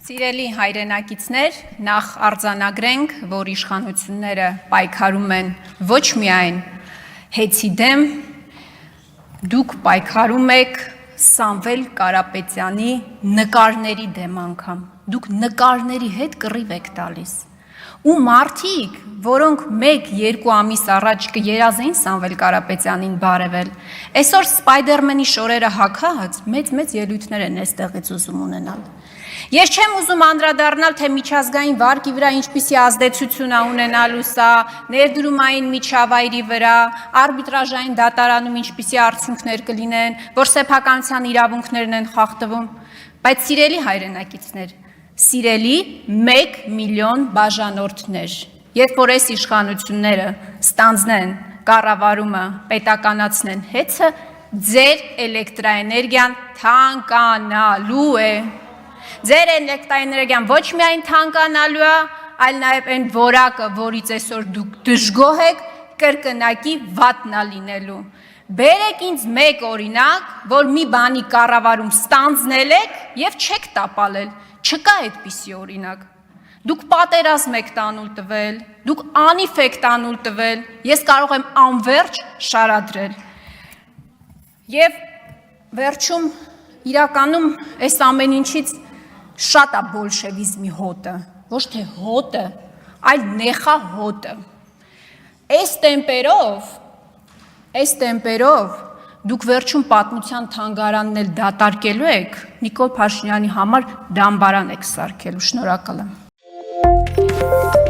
Սիրելի հայրենակիցներ, նախ արձանագրենք, որ իշխանությունները պայքարում են ոչ միայն հեծի դեմ, դուք պայքարում եք Սամվել Կարապետյանի նկարների դեմ անգամ, դուք նկարների հետ կռիվ եք տալիս, ու մարդիկ, որոնք 1-2 ամիս առաջ կերազեին Սամվել Կարապետյանին բարևել, այսօր Սպայդերմենի շորերը հագած մեծ ելույթներ են այստեղից ուզում ունենալ։ Ես չեմ ուզում անդրադառնալ, թե միջազգային վարկի վրա ինչպիսի ազդեցություն է ունենալու սա, ներդրումային միջավայրի վրա, արբիտրաժային դատարանում ինչպիսի արդյունքներ կլինեն, որ սեփականության իրավունքներն են խախտվում, բայց սիրելի հայրենակիցներ, սիրելի 1 միլիոն բաժանորդներ, երբ որ այս իշխանությունները ստանձնեն կառավարումը, պետականացնեն հեծը, ձեր էլեկտրաէներգիան թանկանալու է։ Ձեր էլեկտրաէներգիան ոչ միայն թանկանալու է, այլ նաև այն որակը, որից այսօր դուք դժգոհ եք, կրկնակի վատնա լինելու։ Բերեք ինձ մեկ օրինակ, որ մի բանի կառավարում ստանձնել եք եւ չեք տապալել։ Չկա այդպիսի օրինակ։ Դուք պատերազմ եք տանուլ տվել, դուք անիվ եք տանուլ տվել, ես կարող եմ անվերջ շարադրել։ Եվ վերջում իրականում այս ամեն ինչից շատ է բոլշևիզմի հոտը, ոչ թե հոտը, այլ նեխահոտը։ Այս տեմպերով դուք վերջում պատմության թանգարանն էլ դատարկելու եք, Նիկոլ Փաշինյանի համար դամբարան եք սարքելու, շնորհակալ եմ։